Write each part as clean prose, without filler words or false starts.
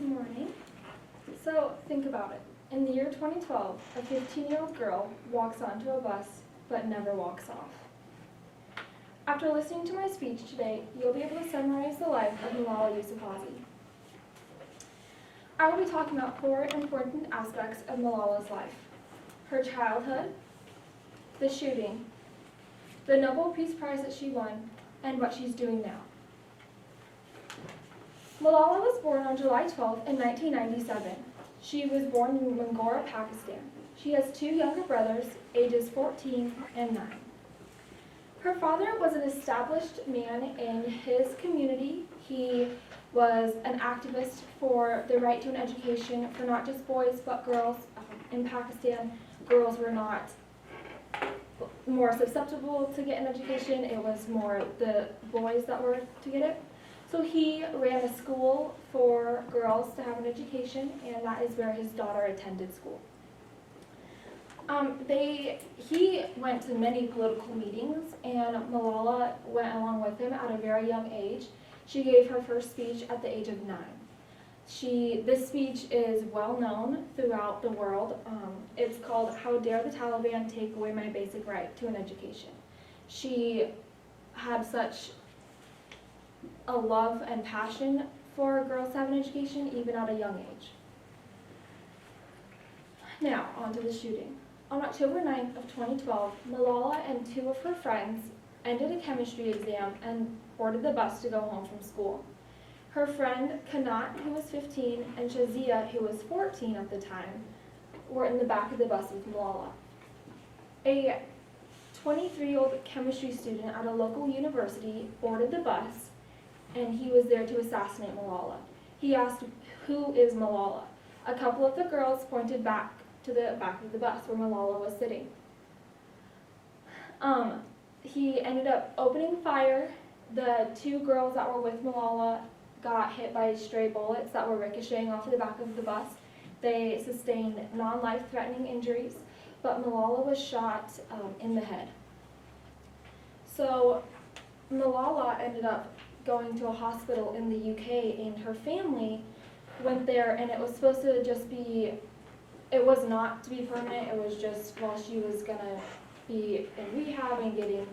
morning. So think about it. In the year 2012, a 15-year-old girl walks onto a bus but never walks off. After listening to my speech today, you'll be able to summarize the life of Malala Yousafzai. I will be talking about 4 important aspects of Malala's life: her childhood, the shooting, the Nobel Peace Prize that she won, and what she's doing now. Malala was born on July 12 in 1997. She was born in Lahore, Pakistan. She has 2 younger brothers, ages 14 and 9. Her father was an established man in his community. He was an activist for the right to an education for not just boys but girls. In Pakistan, girls were not more susceptible to get an education. It was more the boys that were to get it. So he ran a school for girls to have an education, and that is where his daughter attended school. He went to many political meetings, and Malala went along with him at a very young age. She gave her first speech at the age of 9. This speech is well known throughout the world. It's called "How Dare the Taliban Take Away My Basic Right to an Education." She had such a love and passion for girls to have an education, even at a young age. Now, on to the shooting. On October 9th of 2012, Malala and 2 of her friends ended a chemistry exam and boarded the bus to go home from school. Her friend Kanat, who was 15, and Shazia, who was 14 at the time, were in the back of the bus with Malala. A 23-year-old chemistry student at a local university boarded the bus, and he was there to assassinate Malala. He asked, "Who is Malala?" A couple of the girls pointed back to the back of the bus where Malala was sitting. He ended up opening fire. The 2 girls that were with Malala got hit by stray bullets that were ricocheting off the back of the bus. They sustained non-life-threatening injuries, but Malala was shot in the head. So Malala ended up going to a hospital in the UK, and her family went there, and it was supposed to just be, it was not to be permanent, it was just while she was gonna be in rehab and getting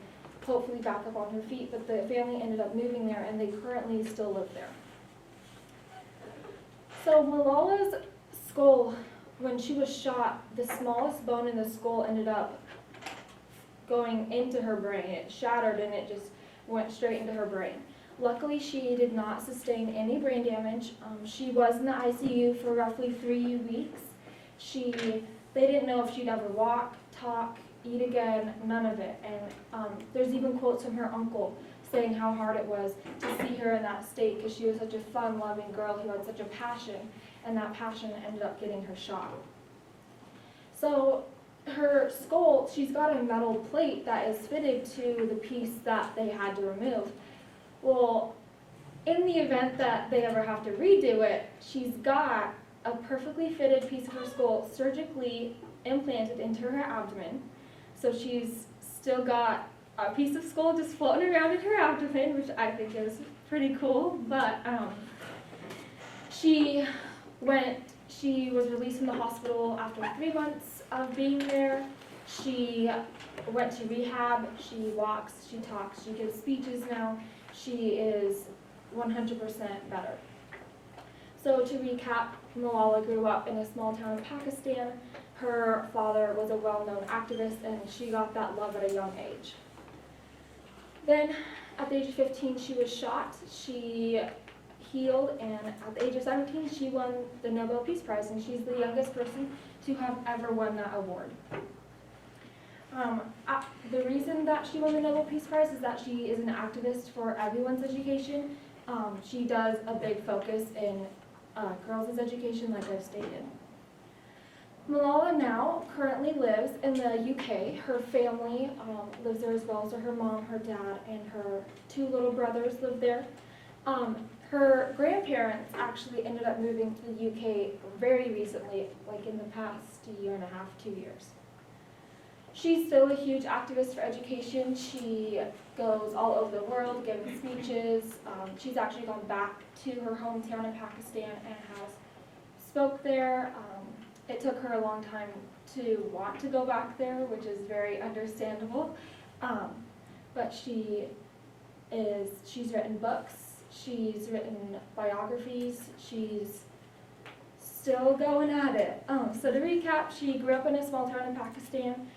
hopefully back up on her feet, but the family ended up moving there, and they currently still live there. So Malala's skull, when she was shot, the smallest bone in the skull ended up going into her brain. It shattered and it just went straight into her brain. Luckily, she did not sustain any brain damage. She was in the ICU for roughly 3 weeks. They didn't know if she'd ever walk, talk, eat again, none of it. And there's even quotes from her uncle saying how hard it was to see her in that state because she was such a fun-loving girl who had such a passion, and that passion ended up getting her shot. So her skull, she's got a metal plate that is fitted to the piece that they had to remove. Well, in the event that they ever have to redo it, she's got a perfectly fitted piece of her skull surgically implanted into her abdomen. So she's still got a piece of skull just floating around in her abdomen, which I think is pretty cool. But she was released from the hospital after 3 months of being there. She went to rehab, she walks, she talks, she gives speeches now. She is 100% better. So to recap, Malala grew up in a small town in Pakistan. Her father was a well-known activist, and she got that love at a young age. Then, at the age of 15, she was shot. She healed, and at the age of 17, she won the Nobel Peace Prize, and she's the youngest person to have ever won that award. The reason that she won the Nobel Peace Prize is that she is an activist for everyone's education. She does a big focus in girls' education, like I've stated. Malala now currently lives in the UK. Her family lives there as well, so her mom, her dad, and her 2 little brothers live there. Her grandparents actually ended up moving to the UK very recently, like in the past 1.5 years, 2 years. She's still a huge activist for education. She goes all over the world giving speeches. She's actually gone back to her hometown in Pakistan and has spoke there. It took her a long time to want to go back there, which is very understandable. But she's written books, she's written biographies, she's still going at it. So to recap, she grew up in a small town in Pakistan.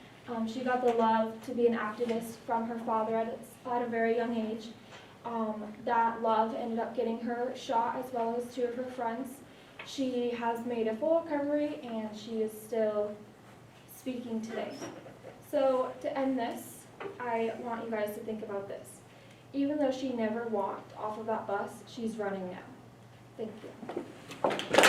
She got the love to be an activist from her father at a very young age. That love ended up getting her shot, as well as 2 of her friends. She has made a full recovery, and she is still speaking today. So to end this, I want you guys to think about this. Even though she never walked off of that bus, she's running now. Thank you.